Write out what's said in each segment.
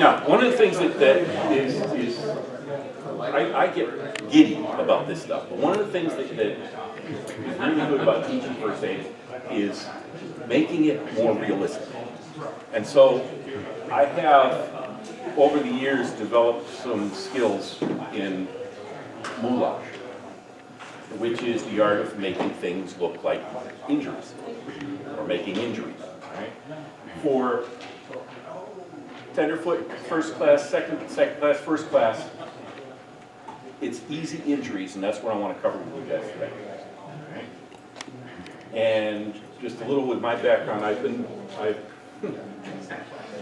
Now, one of the things that is I get giddy about this stuff, but one of the things that is really good about teaching first aid is making it more realistic. And so I have, over the years, developed some skills in moulage, which is the art of making things look like injuries, or making injuries, right? For tenderfoot, first class, second class, first class, it's easy injuries, and that's what I want to cover with you guys today. Right? And just a little with my background,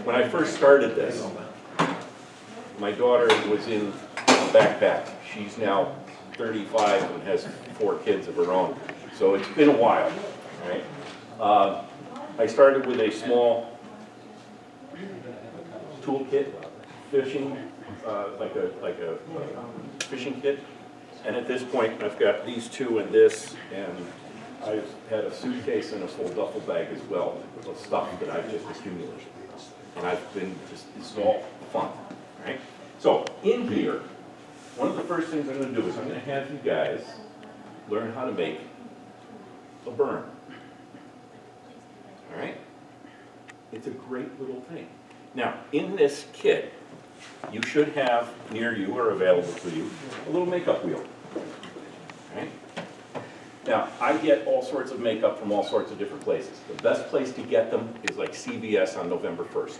when I first started this, my daughter was in a backpack. She's now 35 and has 4 kids of her own. So it's been a while, right? I started with a small toolkit, fishing, like a fishing kit. And at this point, I've got these 2 and this, and I've had a suitcase and a full duffel bag as well of stuff that I've just accumulated. And I've been just, it's all fun, right? So in here, one of the first things I'm going to do is I'm going to have you guys learn how to make a burn. All right? It's a great little thing. Now, in this kit, you should have near you or available to you a little makeup wheel. Right? Now, I get all sorts of makeup from all sorts of different places. The best place to get them is like CVS on November 1st.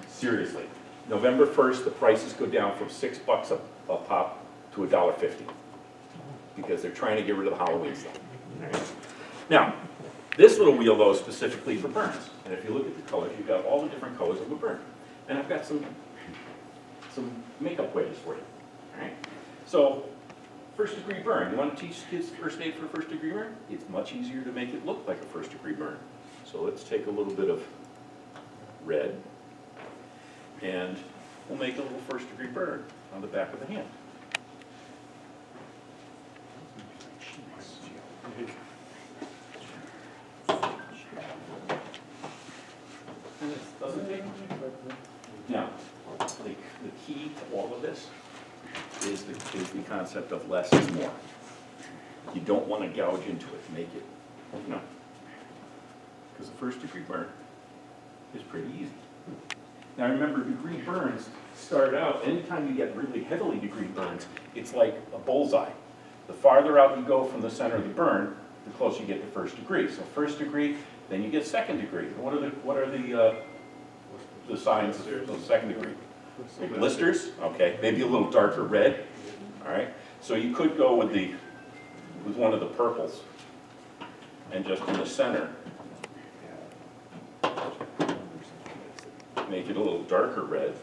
Seriously. November 1st, the prices go down from $6 a pop to $1.50 because they're trying to get rid of the Halloween stuff. Right? Now, this little wheel, though, is specifically for burns. And if you look at the colors, you've got all the different colors of a burn. And I've got some makeup wedges for you. All right? So, first degree burn. You want to teach kids first aid for a first degree burn? It's much easier to make it look like a first degree burn. So let's take a little bit of red, and we'll make a little first degree burn on the back of the hand. Doesn't take much. Now, the key to all of this is the concept of less is more. You don't want to gouge into it, make it, no. Because the first degree burn is pretty easy. Now remember, degree burns start out, anytime you get really heavily degree burns, it's like a bullseye. The farther out you go from the center of the burn, the closer you get to first degree. So first degree, then you get second degree. What are the signs of second degree? Blisters, okay, maybe a little darker red, all right? So you could go with one of the purples, and just in the center, make it a little darker red.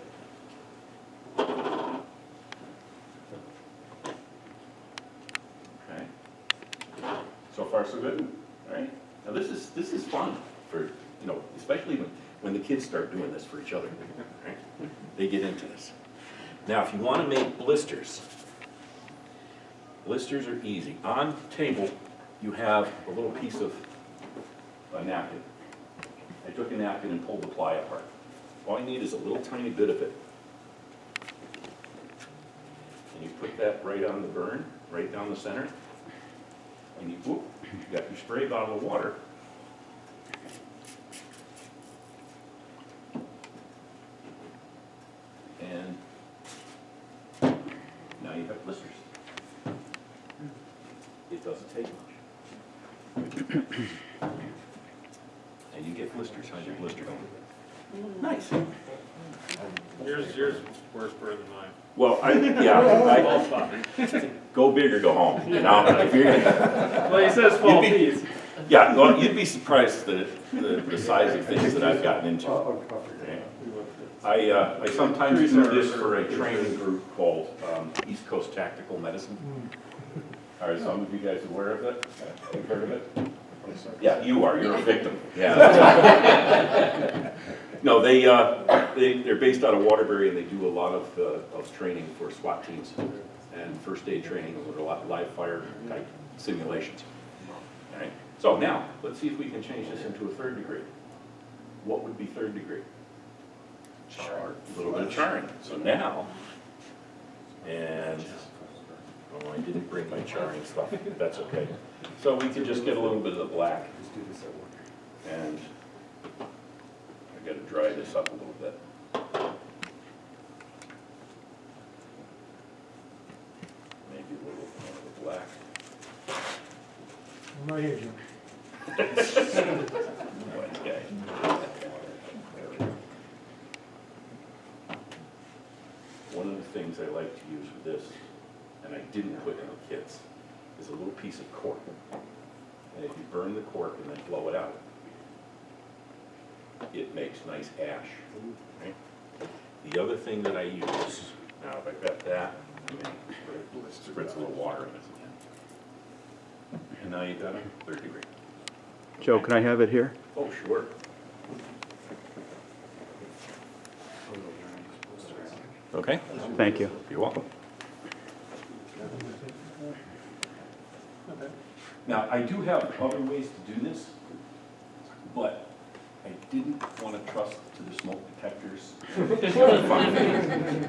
Okay. So far so good, all right? Now this is fun for, especially when the kids start doing this for each other, right? They get into this. Now, if you want to make blisters, blisters are easy. On the table, you have a little piece of a napkin. I took a napkin and pulled the ply apart. All you need is a little tiny bit of it. And you put that right on the burn, right down the center. And you got your spray bottle of water. And now you have blisters. It doesn't take much. And you get blisters. How's your blister going? Nice. Yours worse burn than mine. Well, go big or go home, If you're, Well, he says 12 piece. yeah, well, you'd be surprised the size of things that I've gotten into. I sometimes do this for a training group called East Coast Tactical Medicine. Are some of you guys aware of it? Have heard of it? Yeah, you are. You're a victim. Yeah. No, they're based out of Waterbury, and they do a lot of training for SWAT teams and first aid training, or a lot of live fire type simulations. All right. So now let's see if we can change this into a third degree. What would be third degree? a little bit of charring. So now, and, oh, I didn't bring my charring stuff, that's okay. So we could just get a little bit of the black, and I gotta dry this up a little bit. Maybe a little more of the black. I'm right here, Jim. White guy. One of the things I like to use with this, and I didn't put in the kits, is a little piece of cork. And if you burn the cork and then blow it out, it makes nice ash. Right? The other thing that I use, now if I got that, spritz a little water in it. And now you've got a 3rd degree. Joe, can I have it here? Oh, sure. Okay, Thank you. you're welcome. Now, I do have other ways to do this, but I didn't want to trust to the smoke detectors.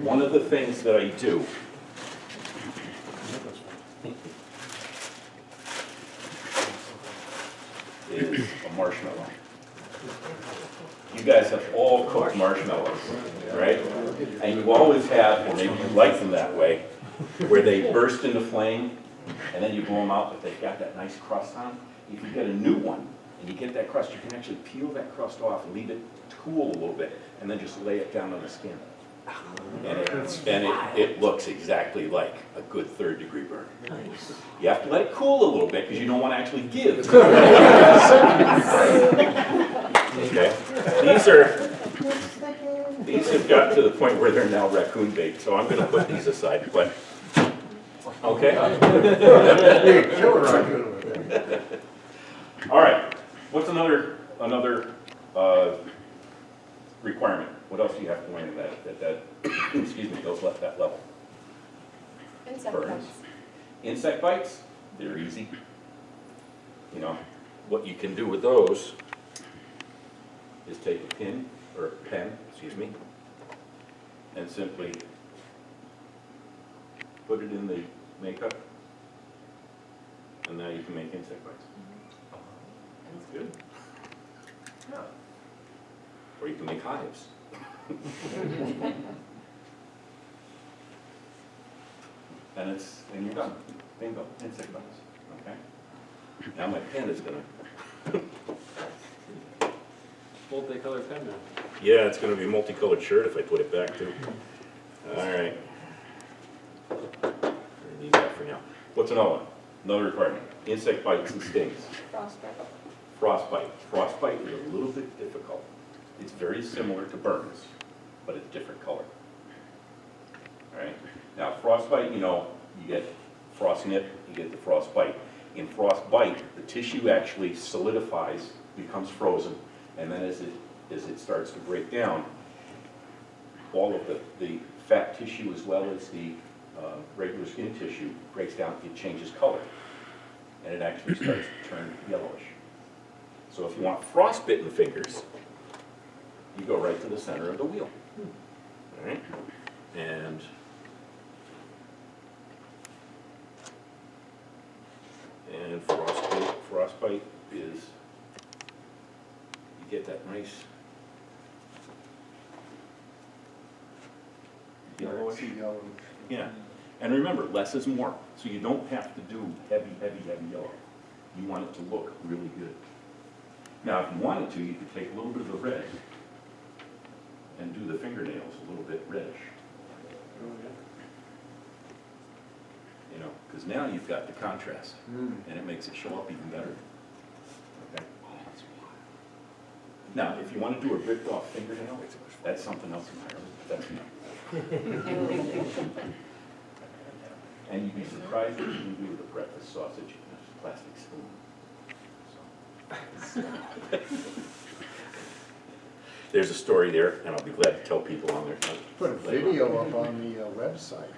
One of the things that I do is a marshmallow. You guys have all cooked marshmallows, right? And you always have, and maybe you like them that way, where they burst into flame, and then you blow them out, but they've got that nice crust on them. If you get a new one, and you get that crust, you can actually peel that crust off and leave it cool a little bit, and then just lay it down on the skin. And it looks exactly like a good 3rd degree burn. You have to let it cool a little bit, because you don't want to actually give. Okay, these have got to the point where they're now raccoon bait, so I'm gonna put these aside, but, okay? All right, what's another requirement? What else do you have to learn that excuse me, goes left that level? Insect Burns. bites. Insect bites, they're easy. You know, what you can do with those is take a pen, excuse me, and simply put it in the makeup, and now you can make insect bites. That's good. Yeah. Or you can make hives. And you're done. Bingo, insect bites, okay? Now my pen is gonna, Multicolored pen now. yeah, it's gonna be a multicolored shirt if I put it back too. All right. Leave that for now. What's another one? Another requirement, insect bites and stings. Frostbite. Frostbite. Frostbite is a little bit difficult. It's very similar to burns, but it's different color. All right? Now, frostbite, you know, you get frost nip, you get the frostbite. In frostbite, the tissue actually solidifies, becomes frozen, and then as it starts to break down, all of the fat tissue as well as the regular skin tissue breaks down, it changes color, and it actually starts to turn yellowish. So if you want frostbitten fingers, you go right to the center of the wheel. All right? And frostbite is, you get that nice yellowish. Yeah. And remember, less is more. So you don't have to do heavy yellow. You want it to look really good. Now, if you wanted to, you could take a little bit of the red and do the fingernails a little bit reddish. You know, because now you've got the contrast, and it makes it show up even better. Okay. Now, if you want to do a ripped off fingernail, that's something else entirely. That's not. And you'd be surprised what you can do with a breakfast sausage in a plastic spoon. So. There's a story there, and I'll be glad to tell people on there. Put a video up on the website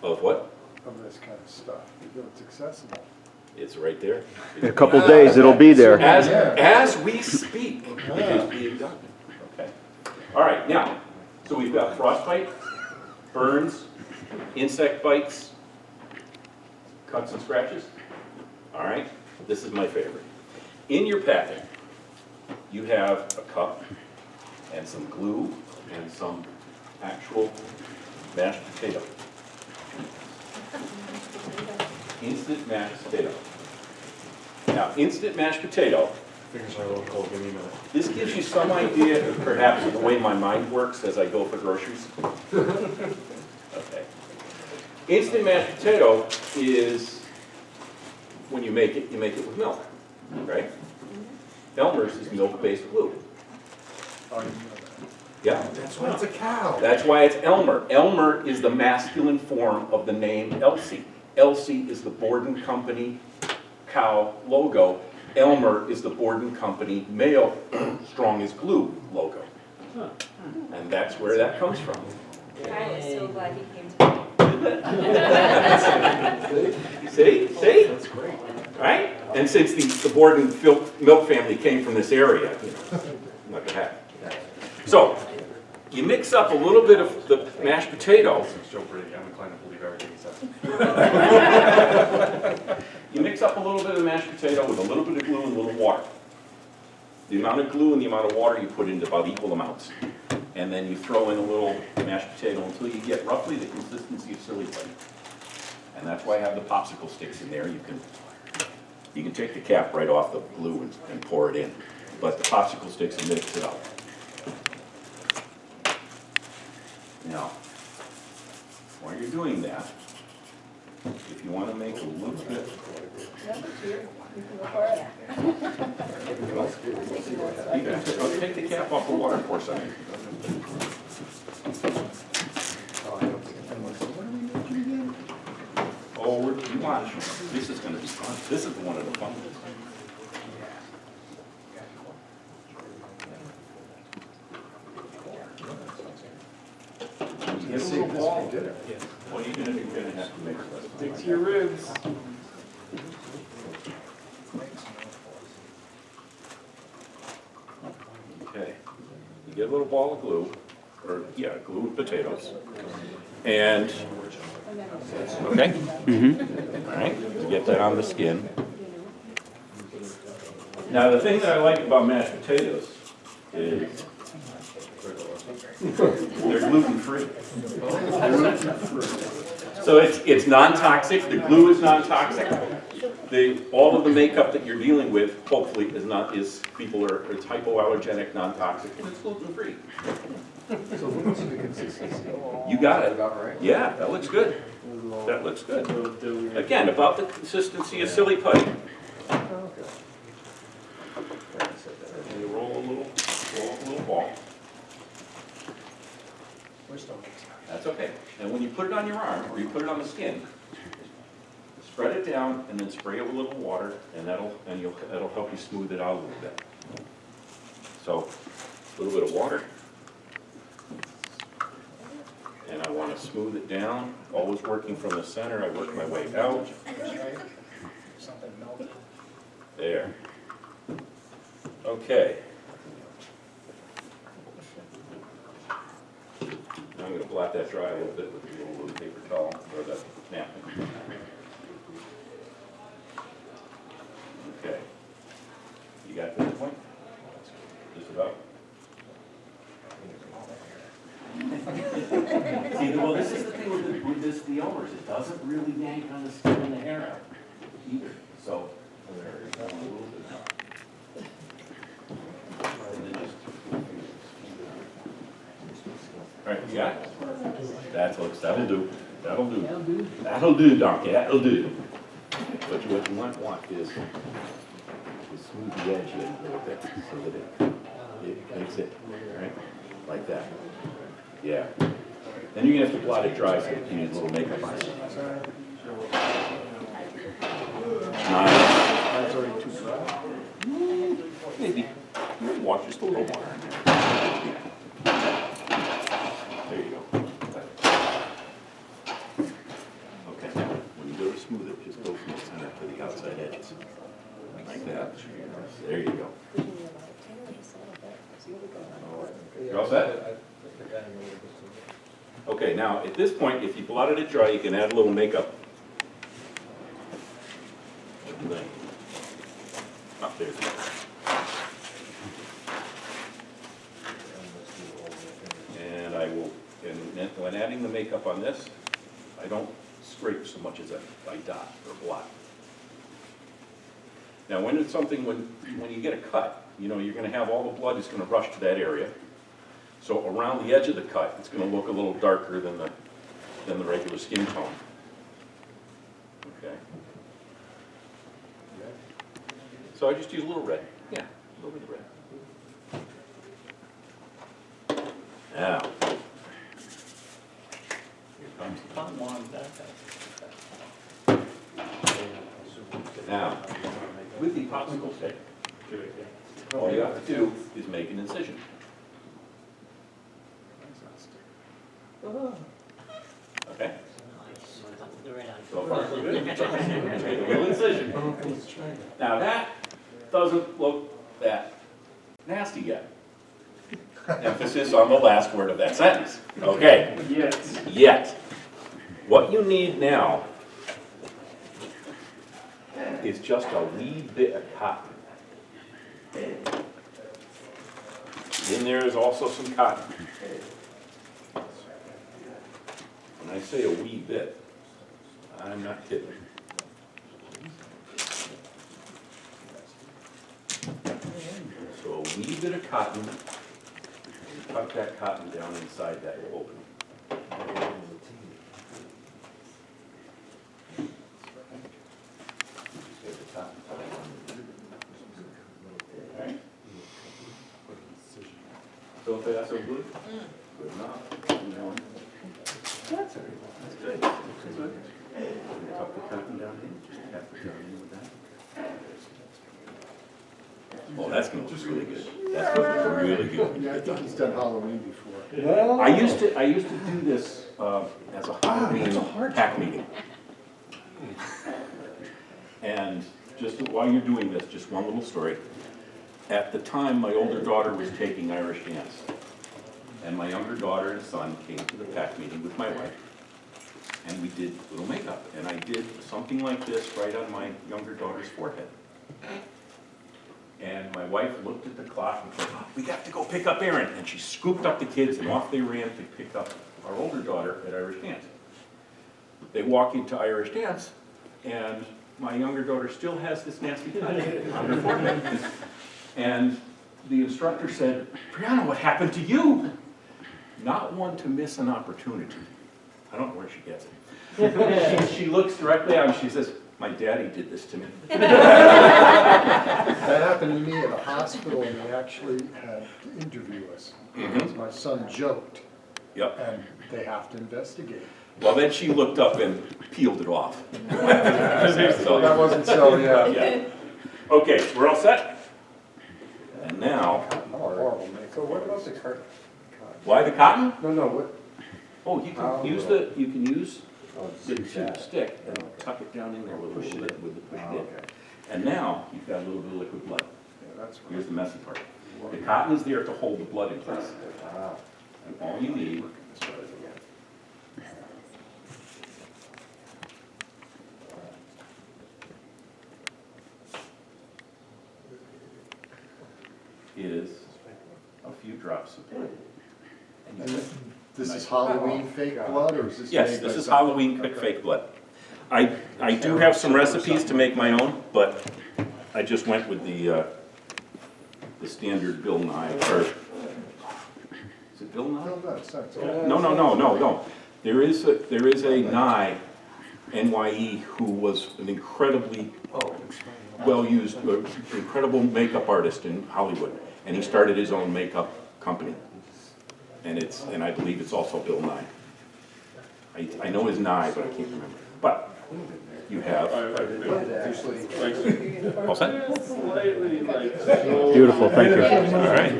Of what? of this kind of stuff. It's accessible. It's right there. In a couple days, it'll be there. As we speak, it is being done. Okay. All right, now, So we've got frostbite, burns, insect bites, cuts and scratches. All right, this is my favorite. In your packet, you have a cup and some glue and some actual mashed potato. Instant mashed potato. Now, instant mashed potato, Fingers are a little cold, give me a minute. this gives you some idea, perhaps, of the way my mind works as I go for groceries. Okay. Instant mashed potato is, when you make it with milk, right? Elmer's is milk-based glue. Oh, you know that. Yeah, That's why it's a cow. that's why it's Elmer. Elmer is the masculine form of the name Elsie. Elsie is the Borden Company cow logo. Elmer is the Borden Company male strong as glue logo. And that's where that comes from. I was so glad he came to See? That's great. Right? And since the Borden milk family came from this area, you know, I'm not gonna have it. So, you mix up a little bit of the mashed potato. Since Joe Brady, I'm inclined to believe everything he says. You mix up a little bit of mashed potato with a little bit of glue and a little water. The amount of glue and the amount of water you put into about equal amounts. And then you throw in a little mashed potato until you get roughly the consistency of silly putty. And that's why I have the popsicle sticks in there. You can take the cap right off the glue and pour it in. But the popsicle sticks will mix it up. Now, while you're doing that, if you want to make a little bit, you can go for it. you can take the cap off the water for a second. Oh, you watch. This is going to be fun. This is one of the fun ones. Get a little ball. Well, you're gonna have to make it. Stick to your ribs. Okay. You get a little ball of glue, or, yeah, glue and potatoes. And, okay? All right, you get that on the skin. Now, the thing that I like about mashed potatoes is they're gluten-free. So it's non-toxic, the glue is non-toxic. All of the makeup that you're dealing with, hopefully, people are, it's hypoallergenic, non-toxic, and it's gluten-free. So what's the consistency? You got it. About right. Yeah, that looks good. That looks good. Again, about the consistency of silly putty. Okay. You roll a little ball. That's okay. And when you put it on your arm, or you put it on the skin, spread it down and then spray it with a little water, and that'll help you smooth it out a little bit. So, a little bit of water. And I want to smooth it down, always working from the center. I work my way out. There. Okay. Now I'm going to blot that dry a little bit with a little paper towel or the napkin. Okay. You got this point? Just about. See, well, this is the thing with the Elmers. It doesn't really yank on the skin and the hair out either. So, there you go. A little bit. And then just. All right, you got it? That'll do. That'll do, donkey, that'll do. But what you might want is smooth the edge in a little bit so that it makes it, right, like that. Yeah. Then you're gonna have to blot it dry so you need a little makeup on it. Nice. That's already too dry. Maybe. Watch just a little more. There you go. Okay, now, when you go to smooth it, just go from the center to the outside edges. Like that. There you go. You all set? Okay, now, at this point, if you blotted it dry, you can add a little makeup. Up there. And I will, and then when adding the makeup on this, I don't scrape so much as I dot or blot. Now, when it's something, when you get a cut, you know, you're gonna have all the blood is gonna rush to that area. So around the edge of the cut, it's gonna look a little darker than the regular skin tone. Okay. So I just use a little red. Yeah, a little bit of red. Now, here comes the fun one. Now, with the popsicle stick, all you have to do is make an incision. Okay? So far, so good. Make a little incision. Now that doesn't look that nasty yet. Emphasis on the last word of that sentence. Okay. Yet. What you need now is just a wee bit of cotton. In there is also some cotton. When I say a wee bit, I'm not kidding. So a wee bit of cotton, and tuck that cotton down inside that opening. Get the cotton tucked in. Okay. So fast, so good? Good enough. That's good. That's good. Tuck the cotton down in, just tap it down in with that. Oh, that's gonna look really good. That's gonna look really good. Yeah, I think he's done Halloween before. I used to do this as a Halloween pack meeting. And just while you're doing this, just one little story. At the time, my older daughter was taking Irish dance. And my younger daughter and son came to the pack meeting with my wife. And we did a little makeup. And I did something like this right on my younger daughter's forehead. And my wife looked at the clock and said, "Oh, we got to go pick up Aaron." And she scooped up the kids and off they ran to pick up our older daughter at Irish dance. They walk into Irish dance and my younger daughter still has this nasty cut on her forehead. And the instructor said, "Brianna, what happened to you?" Not one to miss an opportunity. I don't know where she gets it. She looks directly at me, she says, "My daddy did this to me." That happened to me at a hospital, and they actually had to interview us, because my son joked, Yep. and they have to investigate. Well, then she looked up and peeled it off. That wasn't so, yeah. Yeah. Okay, we're all set? And now, Horrible, mate. So what about the cart? why the cotton? No, what? Oh, you can use the stick and tuck it down in there with a little bit with the push pin. And now you've got a little bit of liquid blood. Here's the messy part. The cotton is there to hold the blood in place. And all you need is a few drops of blood. And you This is Halloween fake blood, or is this? Yes, made by this is some- Halloween quick fake blood. I do have some recipes to make my own, but I just went with the standard Bill Nye, or, is it Bill Nye? No, that's not. No. There is a Nye, NYE, who was an incredibly well-used, incredible makeup artist in Hollywood. And he started his own makeup company. And I believe it's also Bill Nye. I know his Nye, but I can't remember. But you have, all set? Beautiful, thank you. All right.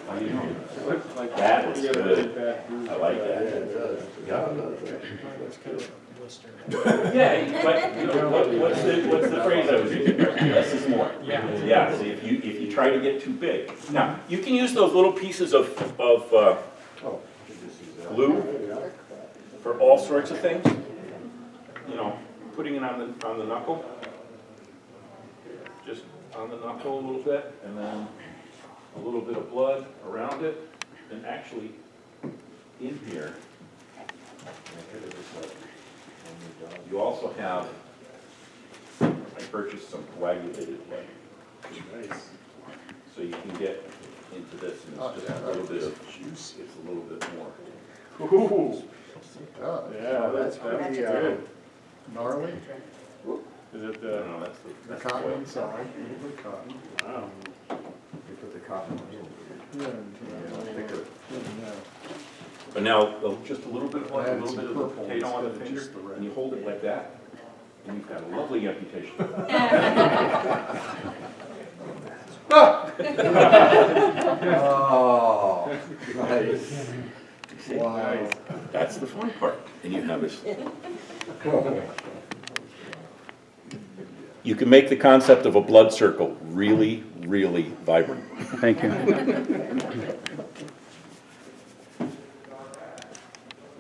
How do you know? That looks good. I like that. Yeah, but, you know, what's the phrase I was using? Less is more. Yeah. Yeah, see, if you try to get too big. Now, you can use those little pieces of glue for all sorts of things. You know, putting it on the knuckle. Just on the knuckle a little bit, and then a little bit of blood around it. And actually, in here, you also have, I purchased some coagulated blood. Nice. So you can get into this, and it's just a little bit of juice, it's a little bit more. Ooh. Oh, Yeah, that's that's pretty good. gnarly. Is it No, the, no, that's The the cotton oil. inside, a little bit cotton. wow. You put the cotton in. Yeah, and, Thicker. yeah. But now, just a little bit of blood, a Add little some bit of the purple potato on the instead of finger, just the red. and you hold it like that, and you've got a lovely amputation. Oh, nice. Wow. That's the fun part, and you have this. You can make the concept of a blood circle really, really vibrant. Thank you.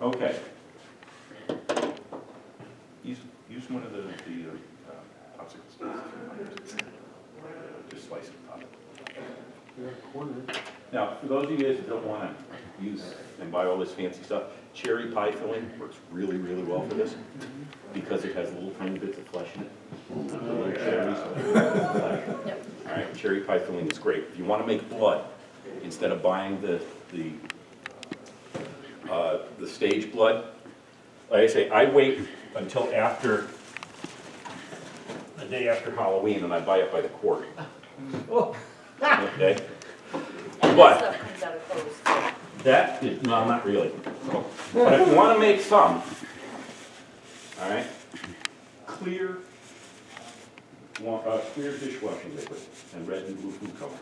Okay. Use one of the popsicle sticks. Just slice it up. Yeah, corner. Now, for those of you guys that don't want to use and buy all this fancy stuff, cherry pie filling works really, really well for this because it has little tiny bits of flesh in it. Little cherries. Yep. All right, cherry pie filling is great. If you want to make blood, instead of buying the stage blood, like I say, I wait until after, the day after Halloween, and I buy it by the quart. Okay? And But- that stuff comes out of clothes too. That is, no, not really. But if you want to make some, all right, clear dishwashing liquid and red and blue food coloring.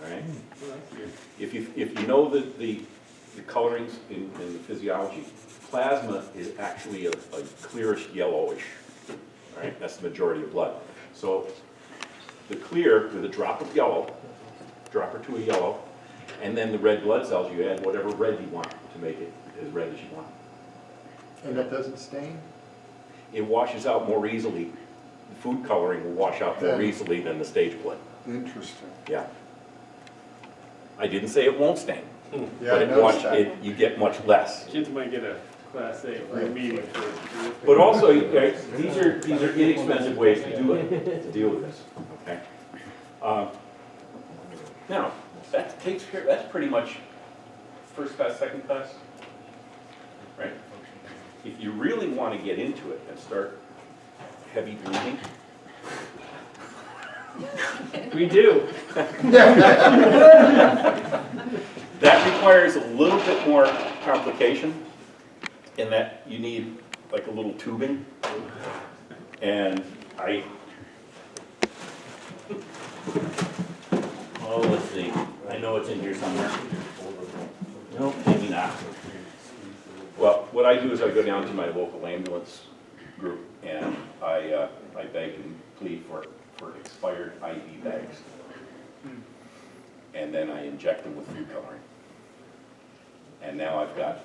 All right? If you know the colorings in the physiology, plasma is actually a clearish yellowish. All right? That's the majority of blood. So the clear with a drop of yellow, drop or two of yellow, and then the red blood cells, you add whatever red you want to make it as red as you want. And that doesn't stain? It washes out more easily. The food coloring will wash out more Yeah. easily than the stage blood. Interesting. Yeah. I didn't say it won't stain, Yeah, but I it noticed that. you get much less. Kids might get a class A for a meeting for. But also, these are inexpensive ways to do it, to deal with this, okay? Now, that takes care, that's pretty much first class, second class, right? If you really want to get into it and start heavy bleeding, We do. that requires a little bit more complication in that you need like a little tubing. And oh, let's see, I know it's in here somewhere. No, maybe not. Well, what I do is I go down to my local ambulance group and I beg and plead for expired IV bags. And then I inject them with food coloring. And now I've got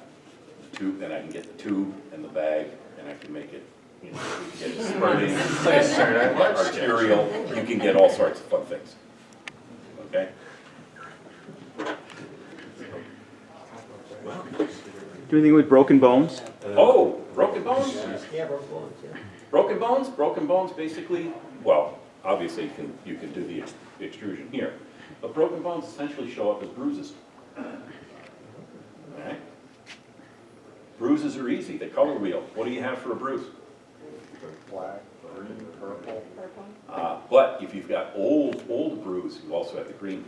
the tube, then I can get the tube and the bag, and I can make it, you know, you can get it spurting, arterial, you can get all sorts of fun things. Okay? Do anything with broken bones? Oh, broken bones? Yeah, broken bones, yeah. Broken bones basically, well, obviously you can do the extrusion here, but broken bones essentially show up as bruises. All right? Bruises are easy, the color wheel. What do you have for a bruise? Black, green, purple. Purple. But if you've got old bruise, you also have the green.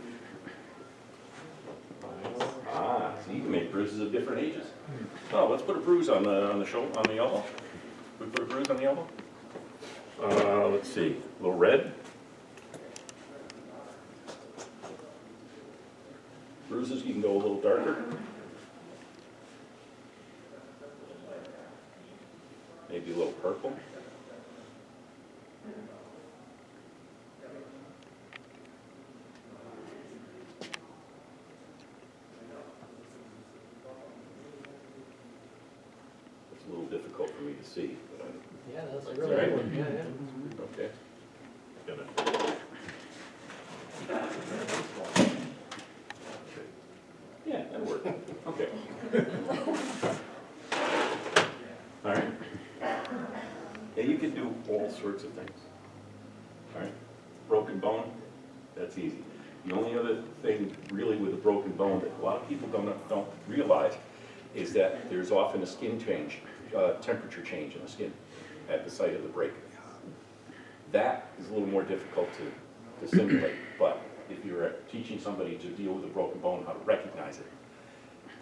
So you can make bruises of different ages. Oh, let's put a bruise on the shoulder, on the elbow. We put a bruise on the elbow? Let's see, a little red. Bruises, you can go a little darker. Maybe a little purple. see. Yeah, that's a That's really right. good one, yeah, Okay. Gonna- Yeah, that'll work. Okay. All right. Yeah, you can do all sorts of things. All right. Broken bone, that's easy. The only other thing really with a broken bone that a lot of people don't realize is that there's often a skin change, temperature change in the skin at the site of the break. That is a little more difficult to simulate, but if you're teaching somebody to deal with a broken bone, how to recognize it.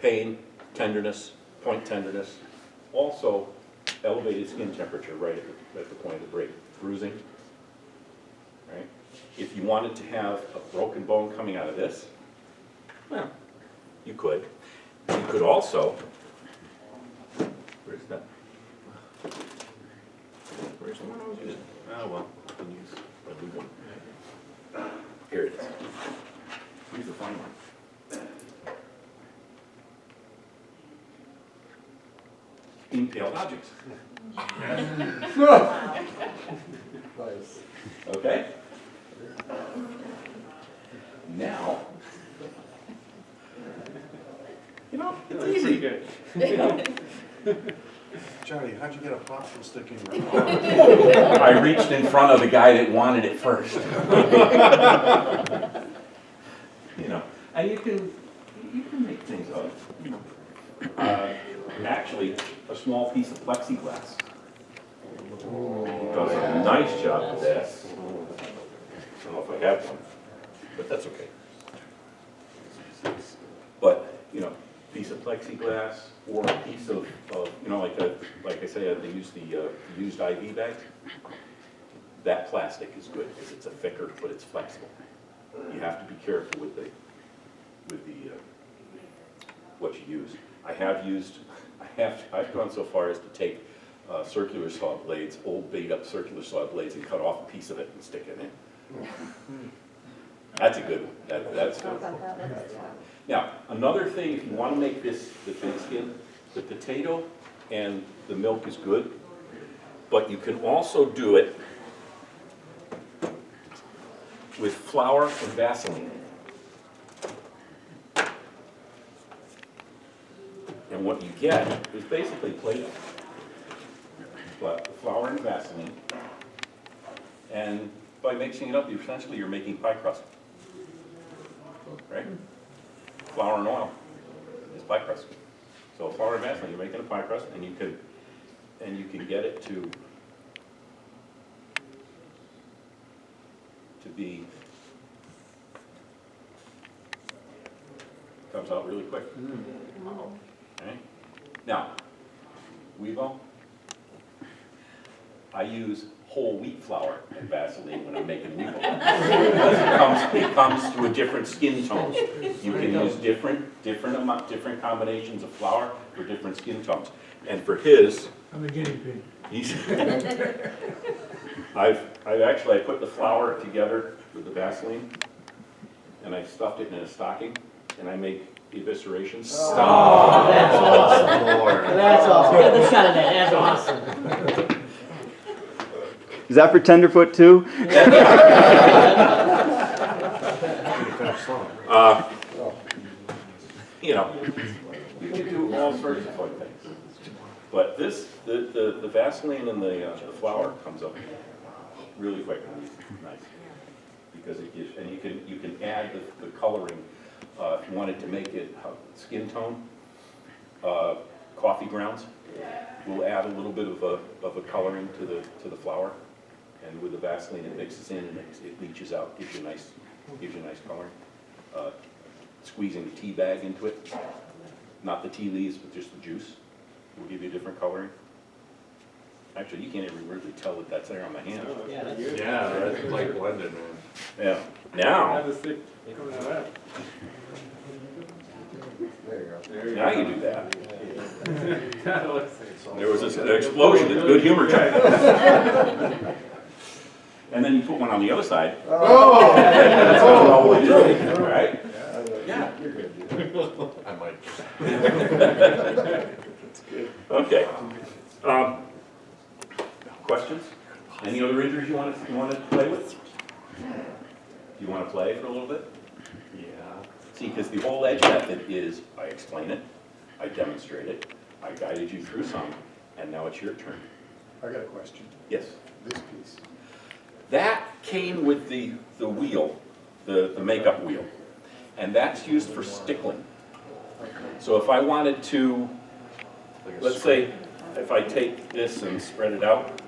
Pain, tenderness, point tenderness, also elevated skin temperature right at the point of the break. Bruising, right? If you wanted to have a broken bone coming out of this, well, you could. You could also, where's that? Where's the one I was using? Oh, well, I can use a new one. Here it is. Here's the fine one. Impaled objects. Nice. Okay? Now, you know, it's easy. Good. Johnny, how'd you get a popsicle stick in your mouth? I reached in front of the guy that wanted it first. You know, and you can make things up. Actually, a small piece of plexiglass does a nice job of this. I don't know if I have one, but that's okay. But, you know, piece of plexiglass or a piece of you know, like I say, they use the used IV bag. That plastic is good because it's a thicker, but it's flexible. You have to be careful with the what you use. I've gone so far as to take circular saw blades, old beat up circular saw blades, and cut off a piece of it and stick it in. That's a good one. That's good. Now, another thing, if you want to make this the thin skin, the potato and the milk is good, but you can also do it with flour and Vaseline. And what you get is basically Play-Doh, but flour and Vaseline. And by mixing it up, essentially you're making pie crust, right? Flour and oil is pie crust. So flour and Vaseline, you're making a pie crust, and you can get it to be, comes out really quick. Okay? Now, Weebo, I use whole wheat flour and Vaseline when I'm making Weebo. Because it comes to a different skin tone. You can use different combinations of flour for different skin tones. And for his, I'm a guinea pig. he's, I put the flour together with the Vaseline, and I stuffed it in a stocking, and I make eviscerations. Oh, that's awesome. That's awesome. Get the shot of that, that's awesome. Is that for tenderfoot too? You know, you can do all sorts of fun things. But this, the Vaseline and the flour comes up really quick and nice. Because it gives, and you can add the coloring, if you wanted to make it skin tone, coffee grounds. We'll add a little bit of a coloring to the flour. And with the Vaseline, it mixes in and it leaches out, gives you a nice coloring. Squeezing the tea bag into it, not the tea leaves, but just the juice, will give you a different coloring. Actually, you can't even really tell that that's there on the hand. Yeah, that's Yeah, that's like blended, man. Yeah. Now, Have a stick coming out of that. There you go. now you do that. That looks- There was an explosion. It's good humor time. And then you put one on the other side. Oh! That's all what it is, right? Yeah, you're good. I might. Okay. Any other injuries you want to play with? Do you want to play for a little bit? Yeah. See, because the whole edge method is, I explain it, I demonstrate it, I guided you through some, and now it's your turn. I got a question. Yes? This piece. That came with the wheel, the makeup wheel, and that's used for stickling. So if I wanted to, let's say, if I take this and spread it out,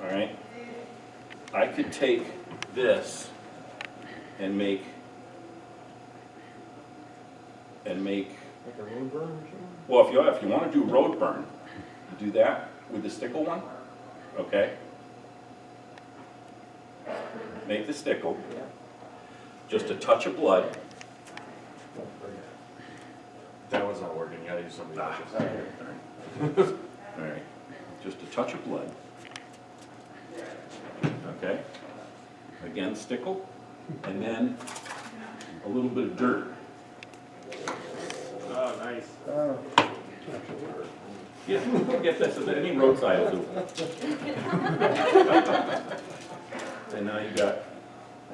all right, I could take this and make Like a road burn or something? well, if you want to do road burn, you do that with the stickle one, okay? Make the stickle, Yeah. just a touch of blood. That one's not working, you gotta use somebody else's. All right, just a touch of blood. Okay? Again, stickle, and then a little bit of dirt. Oh, nice. Get this, any roadside will do. And now you've got,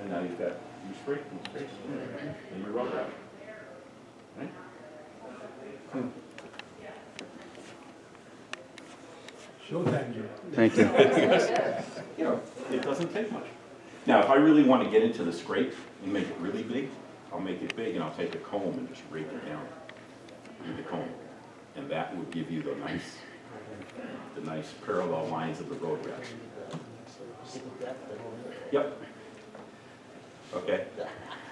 you spray, and your road wrap. Right? Thank you. You know, it doesn't take much. Now, if I really want to get into the scrape and make it really big, I'll make it big and I'll take a comb and just rake it down with the comb. And that would give you the nice parallel lines of the road wrap. Yep. Okay.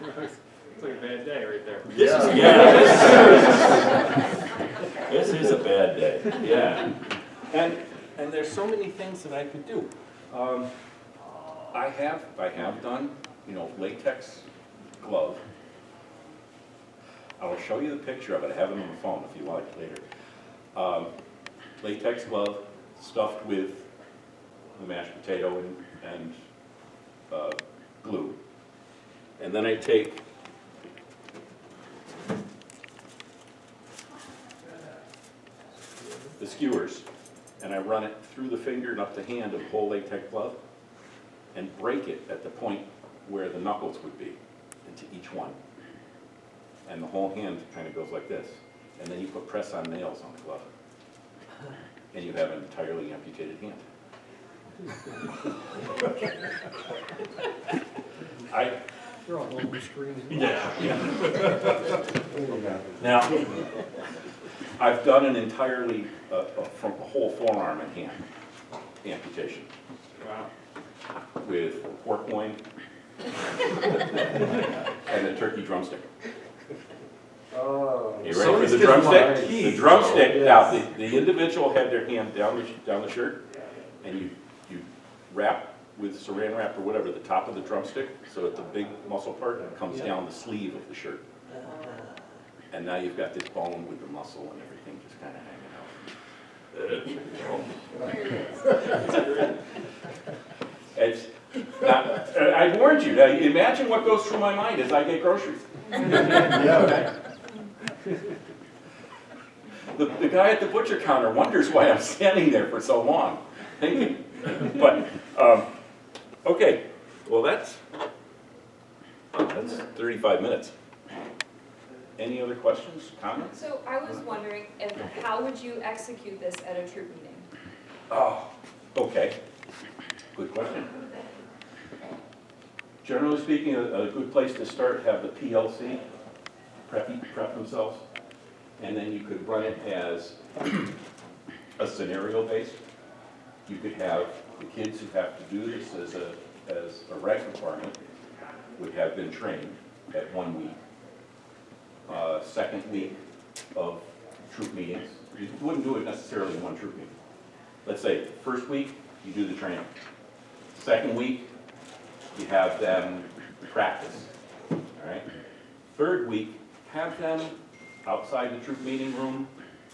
It's like a bad day right there. This is a bad day, yeah. And there's so many things that I could do. I have done, latex glove. I will show you the picture of it. I have it on the phone if you want it later. Latex glove stuffed with the mashed potato and glue. And then I take the skewers and I run it through the finger and up the hand of the whole latex glove and break it at the point where the knuckles would be into each one. And the whole hand kind of goes like this. And then you put press-on nails on the glove. And you have an entirely amputated hand. You're on home screen. Yeah. Now, I've done an entirely, from a whole forearm and hand amputation Wow. with pork loin and a turkey drumstick. Oh. You ready for Somebody's the getting my drumstick? teeth, The drumstick, though. now, the individual had their hand down the shirt, and you wrap with saran wrap or whatever, the top of the drumstick, so that the big muscle part comes down the sleeve of the shirt. And now you've got this bone with the muscle and everything just kind of hanging out. It's not, I warned you, now imagine what goes through my mind as I get groceries. Yeah. The guy at the butcher counter wonders why I'm standing there for so long, thinking. But, okay, well that's 35 minutes. Any other questions, comments? So I was wondering, how would you execute this at a troop meeting? Oh, okay, good question. Generally speaking, a good place to start, have the PLC prep themselves, and then you could run it as a scenario based. You could have the kids who have to do this as a rec requirement would have been trained at 1 week. Second week of troop meetings, you wouldn't do it necessarily in one troop meeting. Let's say first week, you do the training. Second week, you have them practice, all right? Third week, have them outside the troop meeting room,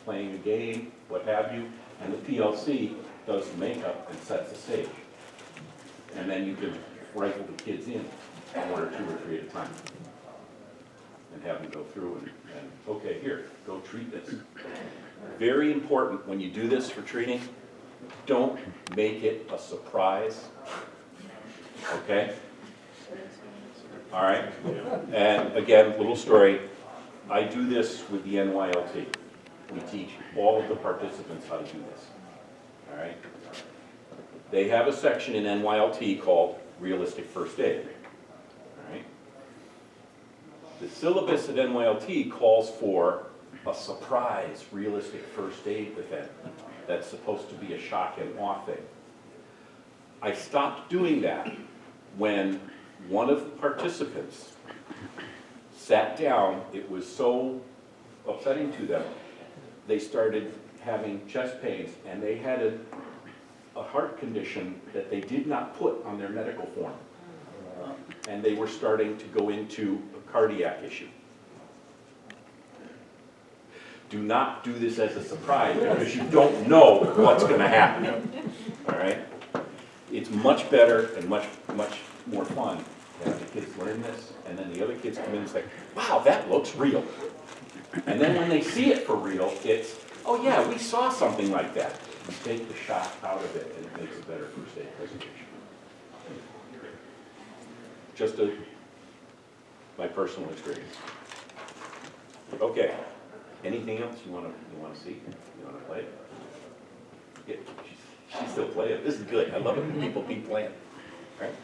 playing a game, what have you, and the PLC does the makeup and sets the stage. And then you can rifle the kids in 1 or 2 or 3 at a time. And have them go through and okay, here, go treat this. Very important when you do this for treating, Don't make it a surprise, okay? All right? And again, little story, I do this with the NYLT. We teach all of the participants how to do this, all right? They have a section in NYLT called Realistic First Aid, all right? The syllabus at NYLT calls for a surprise realistic first aid event that's supposed to be a shock and awe thing. I stopped doing that when one of the participants sat down. It was so upsetting to them. They started having chest pains, and they had a heart condition that they did not put on their medical form. And they were starting to go into a cardiac issue. Do not do this as a surprise, because you don't know what's gonna happen, all right? It's much better and much more fun to have the kids learn this, and then the other kids come in and say, wow, that looks real. And then when they see it for real, it's, oh yeah, we saw something like that. You take the shock out of it, and it makes a better first aid presentation. Just my personal experience. Okay, anything else you wanna see? You wanna play it? Yeah, she's still playing. This is good. I love it when people keep playing. All right?